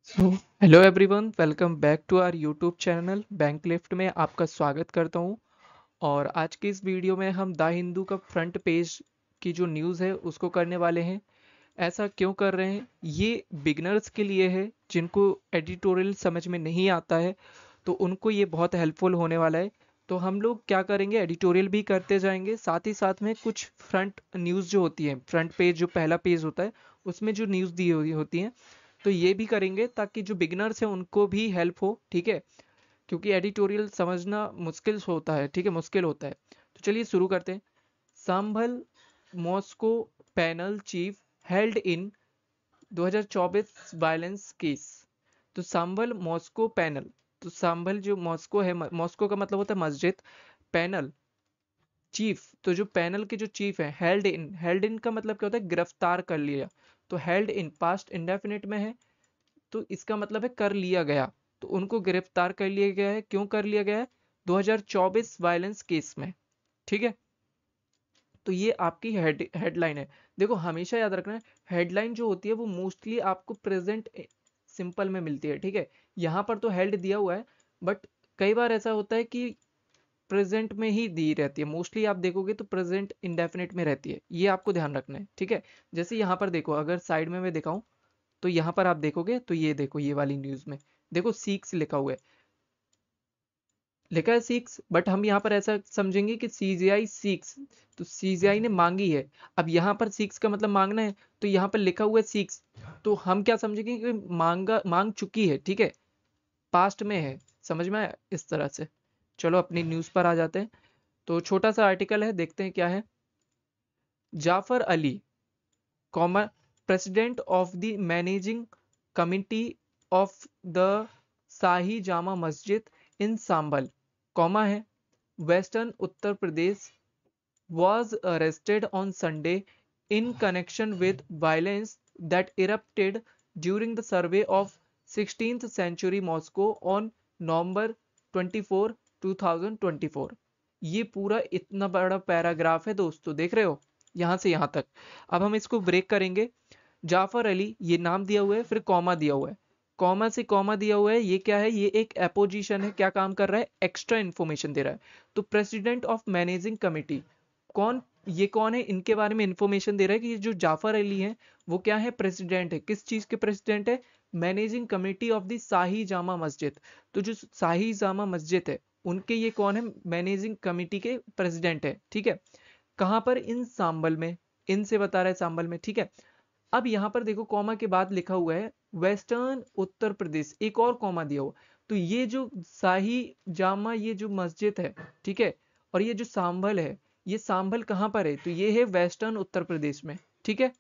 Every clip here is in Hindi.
So hello everyone, welcome back to our YouTube channel bank lift में आपका स्वागत करता हूं। और आज की इस वीडियो में हम द हिंदू का फ्रंट पेज की जो न्यूज़ है उसको करने वाले हैं। ऐसा क्यों कर रहे हैं? ये बिगनर्स के लिए है जिनको एडिटोरियल समझ में नहीं आता है, तो उनको ये बहुत हेल्पफुल होने वाला है। तो हम लोग क्या करेंगे, एडिटोरियल भी करते जाएंगे, साथ ही साथ में कुछ फ्रंट न्यूज़ जो होती है, फ्रंट पेज जो पहला पेज होता है उसमें जो न्यूज़ दी हुई होती है, तो ये भी करेंगे ताकि जो बिगिनर्स हैं उनको भी हेल्प हो। ठीक है, क्योंकि एडिटोरियल समझना मुश्किल होता है। ठीक है, मुश्किल होता है। तो चलिए शुरू करते हैं। Sambhal mosque panel chief held in 2024 violence case. तो संभल मॉस्को पैनल, तो संभल जो मॉस्को है, मॉस्को का मतलब होता है मस्जिद, पैनल चीफ, तो जो पैनल के जो चीफ है, हेल्ड इन का मतलब क्या होता है? गिरफ्तार कर लिया। तो हेल्ड इन पास्ट इंडेफिनिट में है, तो इसका मतलब है कर लिया गया। तो उनको गिरफ्तार कर लिया गया है। क्यों कर लिया गया है? 2024 वायलेंस केस में। ठीक है, तो ये आपकी हेडलाइन है। देखो, हमेशा याद रखना है, हेडलाइन जो होती है वो मोस्टली आपको प्रेजेंट सिंपल में मिलती है। ठीक है, यहाँ पर तो हेल्ड दिया हुआ है, बट कई बार ऐसा होता है कि प्रेजेंट में ही दी रहती है। मोस्टली आप देखोगे तो प्रेजेंट इंडेफिनिट में रहती है, ये आपको ध्यान रखना है। ठीक है, जैसे यहाँ पर देखो, अगर साइड में मैं दिखाऊं तो यहाँ पर आप देखोगे तो ये देखो, ये वाली न्यूज में देखो सीक्स लिखा हुआ है, लिखा है सीक्स, बट हम यहाँ पर ऐसा समझेंगे कि सीजीआई सीक्स, तो सीजीआई ने मांगी है। अब यहाँ पर सीक्स का मतलब मांगना है, तो यहाँ पर लिखा हुआ है सीक्स, तो हम क्या समझेंगे कि मांग चुकी है। ठीक है, पास्ट में है। समझ में आया? इस तरह से। चलो अपनी न्यूज पर आ जाते हैं। तो छोटा सा आर्टिकल है, देखते हैं क्या है। Jafar Ali, comma, president of the managing committee of the Shahi Jama Masjid in Sambhal, comma है, western Uttar Pradesh, was arrested on Sunday in connection with violence that erupted during the survey of 16th century Moscow on November 24, 2024। ये पूरा इतना बड़ा पैराग्राफ है दोस्तों, देख रहे हो यहां से यहां तक। अब हम इसको ब्रेक करेंगे। जाफर अली ये नाम दिया हुआ है, फिर कॉमा दिया हुआ है, कॉमा से कॉमा दिया हुआ है। ये क्या है? ये एक एपोजिशन है। क्या काम कर रहा है? एक्स्ट्रा इंफॉर्मेशन दे रहा है। तो प्रेसिडेंट ऑफ मैनेजिंग कमिटी, कौन? ये कौन है? इनके बारे में इंफॉर्मेशन दे रहा है कि ये जो जाफर अली है वो क्या है? प्रेसिडेंट है। किस चीज के प्रेसिडेंट है? Managing committee of the Shahi Jama मस्जिद। तो जो शाही जामा मस्जिद है उनके ये कौन है? मैनेजिंग कमेटी के प्रेसिडेंट है। ठीक है, कहां पर? इन सांबल में। इन से बता रहा है सांबल में। ठीक है, अब यहां पर देखो, कॉमा के बाद लिखा हुआ है वेस्टर्न उत्तर प्रदेश, एक और कॉमा दिया हुआ। तो ये जो शाही जामा, ये जो मस्जिद है, ठीक है, और ये जो सांभल है, ये सांभल कहां पर है? तो ये है वेस्टर्न उत्तर प्रदेश में। ठीक है,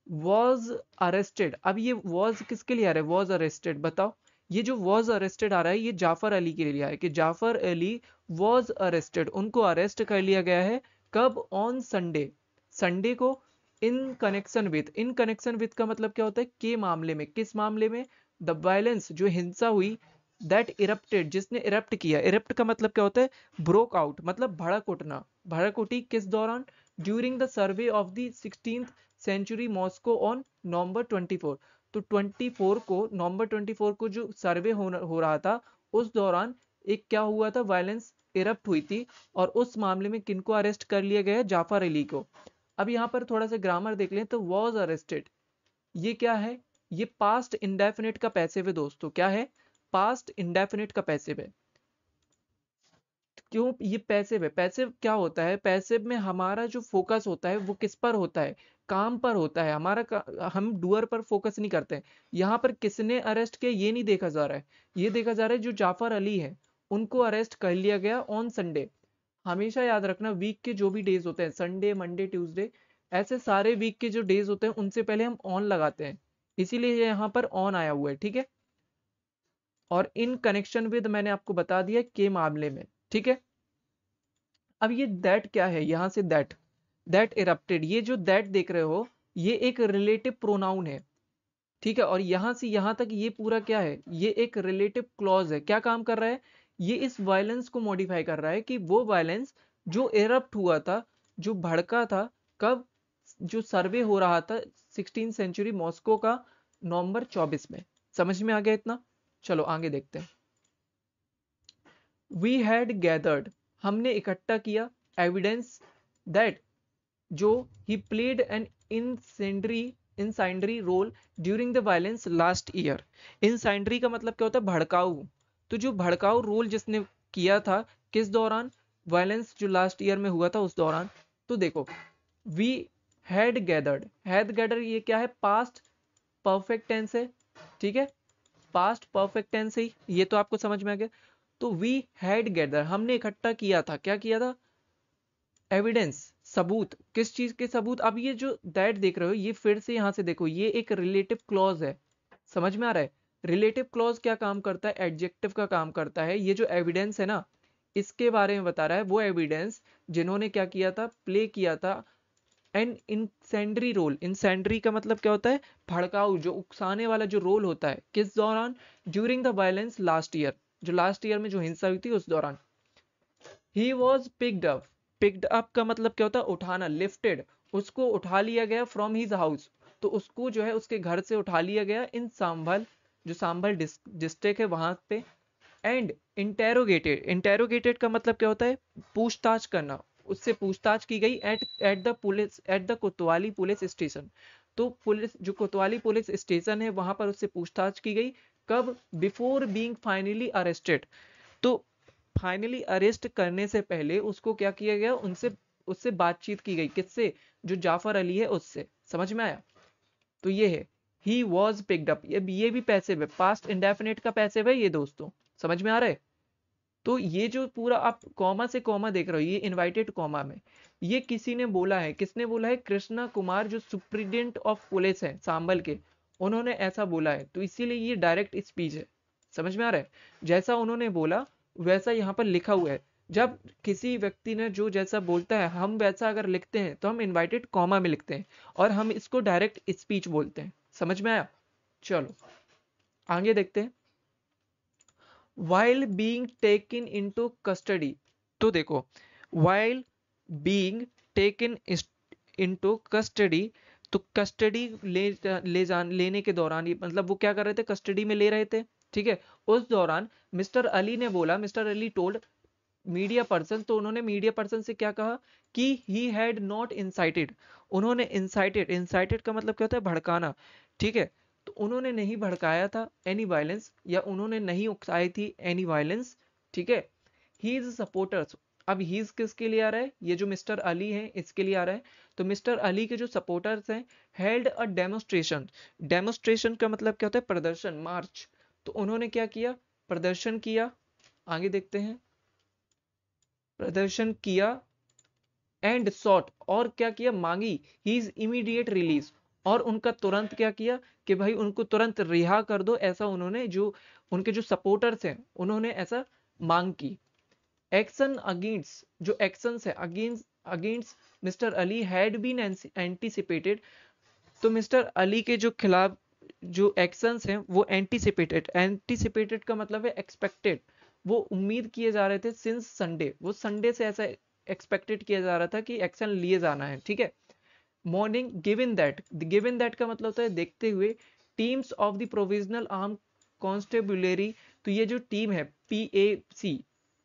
वॉज अरेस्टेड, अब ये वॉज किसके लिए आ रहा है? वॉज अरेस्टेड, बताओ। ये जो वॉज अरेस्टेड आ रहा है ये जाफर अली के लिए आया है कि जाफर अली वॉज अरेस्टेड, उनको अरेस्ट कर लिया गया है। कब? ऑन संडे, संडे को। इन कनेक्शन विथ का मतलब क्या होता है? के मामले में। किस मामले में? द वायलेंस, जो हिंसा हुई, दैट इरप्टेड, जिसने इरप्ट किया। इरप्ट का मतलब क्या होता है? ब्रोक आउट, मतलब भड़क उठना। भड़क उठी किस दौरान? During the survey of the 16th century Moscow on November 24। तो 24 को, नवंबर 24 को जो सर्वे हो रहा था, उस दौरान एक क्या हुआ था? वायलेंस इरप्ट हुई थी। और उस मामले में किनको अरेस्ट कर लिया गया? जाफर अली को। अब यहाँ पर थोड़ा सा ग्रामर देख लें तो वॉज अरेस्टेड, ये क्या है? ये पास्ट इंडेफिनिट का पैसिव है दोस्तों। क्या है? पास्ट इंडेफिनिट का पैसिव है। क्यों ये पैसिव है? पैसिव क्या होता है? पैसिव में हमारा जो फोकस होता है वो किस पर होता है? काम पर होता है हमारा हम डूअर पर फोकस नहीं करते हैं। यहाँ पर किसने अरेस्ट किया ये नहीं देखा जा रहा है, ये देखा जा रहा है जो जाफर अली है उनको अरेस्ट कर लिया गया ऑन संडे। हमेशा याद रखना, वीक के जो भी डेज होते हैं, संडे, मंडे, ट्यूसडे, ऐसे सारे वीक के जो डेज होते हैं उनसे पहले हम ऑन लगाते हैं, इसीलिए यहाँ पर ऑन आया हुआ है। ठीक है, और इन कनेक्शन विद मैंने आपको बता दिया के मामले में। ठीक है, अब ये दैट क्या है? यहां से दैट, दैट इरप्टेड, ये जो दैट देख रहे हो ये एक रिलेटिव प्रोनाउन है। ठीक है, और यहां से यहां तक ये पूरा क्या है? ये एक रिलेटिव क्लॉज है। क्या काम कर रहा है? ये इस वायलेंस को मॉडिफाई कर रहा है कि वो वायलेंस जो इरप्ट हुआ था, जो भड़का था, कब? जो सर्वे हो रहा था 16 सेंचुरी मॉस्को का, नवंबर 24 में। समझ में आ गया इतना? चलो आगे देखते हैं। वी हैड गैदर्ड, हमने इकट्ठा किया, एविडेंस दैट, जो he played an incendiary role during the violence last year. Incendiary का मतलब क्या होता है? भड़काऊ। तो जो भड़काऊ रोल जिसने किया था, किस दौरान? वायलेंस जो लास्ट ईयर में हुआ था उस दौरान। तो देखो, वी हैड गैदर्ड ये क्या है? पास्ट परफेक्ट टेंस है, ठीक है, पास्ट परफेक्ट टेंस है, ये तो आपको समझ में आ गया। तो वी हैड गैदर, हमने इकट्ठा किया था, क्या किया था? एविडेंस, सबूत। किस चीज के सबूत? अब ये जो दैट देख रहे हो, ये फिर से यहां से देखो, ये एक रिलेटिव क्लॉज है, समझ में आ रहा है? रिलेटिव क्लॉज क्या काम करता है? एडजेक्टिव का काम करता है। ये जो एविडेंस है ना, इसके बारे में बता रहा है, वो एविडेंस जिन्होंने क्या किया था? प्ले किया था एन इंसेंडरी रोल। इंसेंडरी का मतलब क्या होता है? भड़काऊ, जो उकसाने वाला जो रोल होता है। किस दौरान? During the violence last year, जो लास्ट ईयर में जो हिंसा हुई थी उस दौरान। He was picked up, picked up का मतलब क्या होता है? उठाना, लिफ्टेड, उसको उठा लिया गया फ्रॉम हिज हाउस, तो उसको जो है उसके घर से उठा लिया गया इन सांभल, जो सांभल डिस्ट्रिक्ट है वहां पे। एंड इंटेरोगेटेड, इंटेरोगेटेड का मतलब क्या होता है? पूछताछ करना, उससे पूछताछ की गई at the police, at the कोतवाली पुलिस स्टेशन। तो पुलिस, जो कोतवाली पुलिस स्टेशन है वहां पर उससे पूछताछ की गई। कब? Before being finally arrested. तो फाइनली अरेस्ट करने से पहले उसको क्या किया गया? उनसे, उससे बातचीत की गई। किससे? जो जाफर अली है उससे। समझ में आया? तो ये है ही वॉज पिक्ड अप। ये भी पैसिव है, पास्ट इंडेफिनिट का पैसिव है ये दोस्तों। समझ में आ रहा है? तो ये जो पूरा आप कॉमा से कॉमा देख रहे हो, ये इनवाइटेड कॉमा में, ये किसी ने बोला है। किसने बोला है? कृष्णा कुमार, जो सुप्रिटेंडेंट ऑफ पुलिस है सांबल के, उन्होंने ऐसा बोला है। तो इसीलिए ये डायरेक्ट स्पीच है। समझ में आ रहा है? जैसा उन्होंने बोला वैसा यहाँ पर लिखा हुआ है। जब किसी व्यक्ति ने जो जैसा बोलता है, हम वैसा अगर लिखते हैं तो हम इनवाइटेड कॉमा में लिखते हैं, और हम इसको डायरेक्ट स्पीच बोलते हैं। समझ में आया? चलो आगे देखते हैं। while being taken into custody, तो देखो, while being taken into custody, तो कस्टडी लेने के दौरान, ये मतलब वो क्या कर रहे थे? कस्टडी में ले रहे थे, ठीक है। उस दौरान मिस्टर अली ने बोला, mister Ali told media person, तो उन्होंने मीडिया पर्सन से क्या कहा? कि ही हैड नॉट इंसाइटेड, उन्होंने इंसाइटेड, इंसाइटेड का मतलब क्या होता है? भड़काना, ठीक है। तो उन्होंने नहीं भड़काया था एनी वायलेंस, या उन्होंने नहीं उकसाई थी एनी वायलेंस, ठीक है। ही इज सपोर्टर्स, अब ही इज किसके लिए आ रहा है? ये जो मिस्टर अली है इसके लिए आ रहा है। तो मिस्टर अली के जो सपोर्टर्स हैं, हेल्ड अ डेमोस्ट्रेशन, डेमोस्ट्रेशन का मतलब क्या होता है? प्रदर्शन, मार्च। तो उन्होंने क्या किया? प्रदर्शन किया। आगे देखते हैं। प्रदर्शन किया एंड सॉट, और क्या किया? मांगी हीज इमीडिएट रिलीज, और उनका तुरंत क्या किया? कि भाई उनको तुरंत रिहा कर दो, ऐसा उन्होंने, जो उनके जो सपोर्टर्स हैं उन्होंने ऐसा मांग की। एक्शन अगेंस्ट, जो एक्शंस है against, against mister Ali had been anticipated, तो मिस्टर अली के जो खिलाफ जो एक्शंस हैं वो एंटीसिपेटेड, एंटीसिपेटेड का मतलब है एक्सपेक्टेड, वो उम्मीद किए जा रहे थे सिंस संडे, वो संडे से ऐसा एक्सपेक्टेड किया जा रहा था कि एक्शन लिए जाना है, ठीक है। मॉर्निंग गिवन दैट का मतलब होता है देखते हुए। Teams of the provisional arm constabulary, तो ये जो टीम है PAC,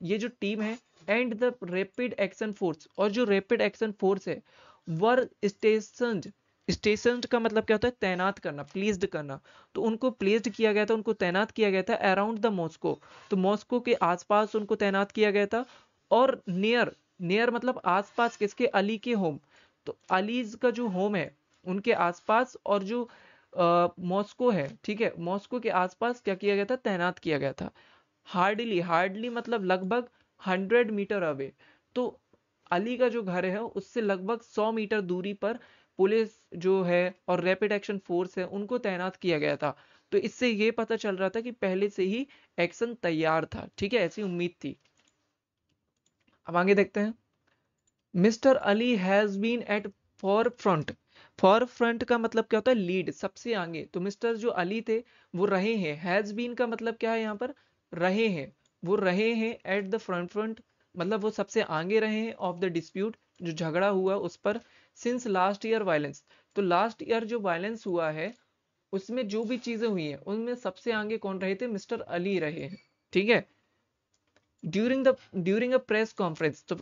ये जो टीम है, and the rapid action force, और जो रैपिड एक्शन फोर्स है, वर स्टेशन, स्टेशन का मतलब क्या होता है? तैनात करना, प्लेस्ड करना। तो उनको प्लेस्ड किया गया था, उनको तैनात किया गया था अराउंड द मॉस्को, तो मॉस्को के आसपास उनको तैनात किया गया था। और नियर, नियर मतलब आसपास, किसके? अली के होम, तो अलीज का जो होम है उनके आसपास, और जो मॉस्को है, ठीक है, मॉस्को के आसपास क्या किया गया था? तैनात किया गया था। हार्डली, हार्डली मतलब लगभग 100 मीटर अवे, तो अली का जो घर है उससे लगभग 100 मीटर दूरी पर पुलिस जो है और रैपिड एक्शन फोर्स है उनको तैनात किया गया था। तो इससे ये पता चल रहा था कि पहले से ही एक्शन तैयार था, ठीक है, ऐसी उम्मीद थी। अब आगे देखते हैं। Mister Ali has been at forefront, forefront का मतलब क्या होता है? लीड, सबसे आगे। तो मिस्टर जो अली थे वो रहे हैं, हैज बीन का मतलब क्या है यहाँ पर? रहे हैं, वो रहे हैं एट द फ्रंट, फ्रंट मतलब वो सबसे आगे रहे हैं ऑफ द डिस्प्यूट, जो झगड़ा हुआ उस पर, सिंस लास्ट ईयर वायलेंस, तो लास्ट ईयर जो वायलेंस हुआ है उसमें जो भी चीजें हुई हैं उनमें सबसे आगे कौन रहे थे, मिस्टर अली रहे हैं, ठीक है। ड्यूरिंग अ प्रेस कॉन्फ्रेंस, तो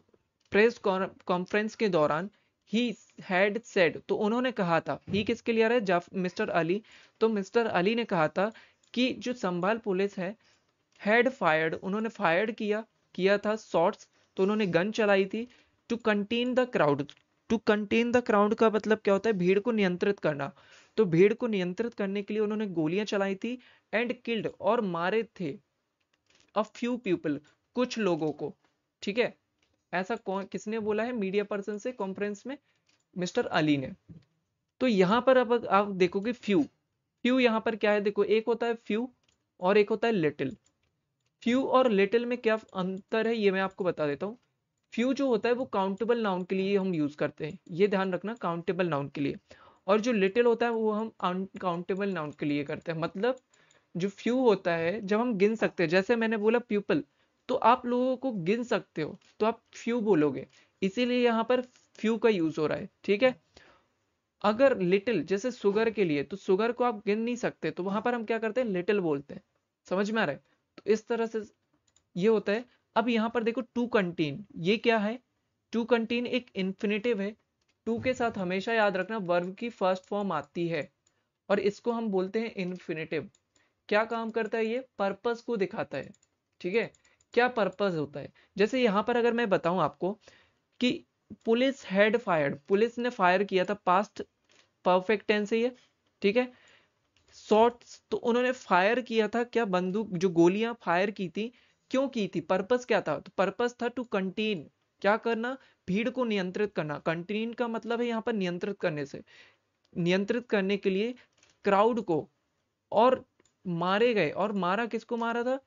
प्रेस कॉन्फ्रेंस के दौरान ही हैड सेड, तो उन्होंने कहा था, ही किसके लिए आ रहा है, मिस्टर अली, तो मिस्टर अली ने कहा था कि जो संभाल पुलिस है, हैड फायर्ड, उन्होंने फायर्ड किया था शॉट्स, तो उन्होंने गन चलाई थी, to contain the crowd. To contain the crowd का मतलब क्या होता है, भीड़ को नियंत्रित करना, तो भीड़ को नियंत्रित करने के लिए उन्होंने गोलियां चलाई थी, एंड किल्ड, और मारे थे, अ फ्यू पीपल, कुछ लोगों को, ठीक है। ऐसा कौन किसने बोला है मीडिया पर्सन से कॉन्फ्रेंस में, मिस्टर अली ने। तो यहां पर अब आप देखोगे फ्यू, फ्यू यहां पर क्या है, देखो एक होता है फ्यू और एक होता है लिटिल। फ्यू और लिटिल में क्या अंतर है ये मैं आपको बता देता हूँ। फ्यू जो होता है वो काउंटेबल नाउन के लिए हम यूज करते हैं, ये ध्यान रखना, काउंटेबल नाउन के लिए। और जो लिटिल होता है वो हम अनकाउंटेबल नाउन के लिए करते हैं। मतलब जो फ्यू होता है जब हम गिन सकते हैं, जैसे मैंने बोला पीपल, तो आप लोगों को गिन सकते हो तो आप फ्यू बोलोगे, इसीलिए यहाँ पर फ्यू का यूज हो रहा है, ठीक है। अगर लिटिल जैसे शुगर के लिए, तो शुगर को आप गिन नहीं सकते, तो वहां पर हम क्या करते हैं, लिटिल बोलते हैं। समझ में आ रहा है, तो इस तरह से ये होता है। अब यहाँ पर देखो टू कंटीन, ये क्या है, टू कंटीन एक इन्फिनेटिव है। टू के साथ हमेशा याद रखना वर्ब की फर्स्ट फॉर्म आती है, और इसको हम बोलते हैं इन्फिनेटिव। क्या काम करता है, ये पर्पस को दिखाता है, ठीक है। क्या पर्पस होता है, जैसे यहां पर अगर मैं बताऊं आपको कि पुलिस हैड फायर्ड, पुलिस ने फायर किया था, पास्ट परफेक्ट टेंस है ये, ठीक है। शॉट्स, तो उन्होंने फायर किया था, क्या बंदूक, जो गोलियां फायर की थी, क्यों की थी, पर्पस क्या था, तो पर्पस था टू कंटेन, क्या करना, भीड़ को नियंत्रित करना। कंटेन का मतलब है यहाँ पर नियंत्रित करने से, नियंत्रित करने के लिए क्राउड को। और मारे गए, और मारा किसको मारा था,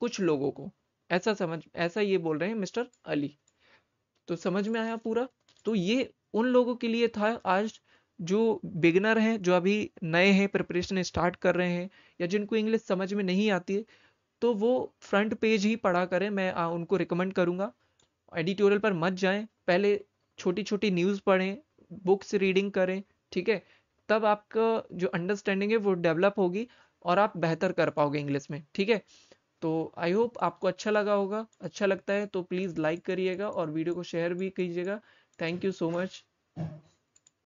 कुछ लोगों को। ऐसा ये बोल रहे हैं मिस्टर अली। तो समझ में आया पूरा। तो ये उन लोगों के लिए था आज जो बिगिनर हैं, जो अभी नए हैं, प्रिपरेशन स्टार्ट कर रहे हैं, या जिनको इंग्लिश समझ में नहीं आती है, तो वो फ्रंट पेज ही पढ़ा करें, मैं उनको रिकमेंड करूंगा। एडिटोरियल पर मत जाएं, पहले छोटी छोटी न्यूज़ पढ़ें, बुक्स रीडिंग करें, ठीक है। तब आपका जो अंडरस्टैंडिंग है वो डेवलप होगी, और आप बेहतर कर पाओगे इंग्लिश में, ठीक है। तो आई होप आपको अच्छा लगा होगा, अच्छा लगता है तो प्लीज़ लाइक करिएगा और वीडियो को शेयर भी कीजिएगा। Thank you so much.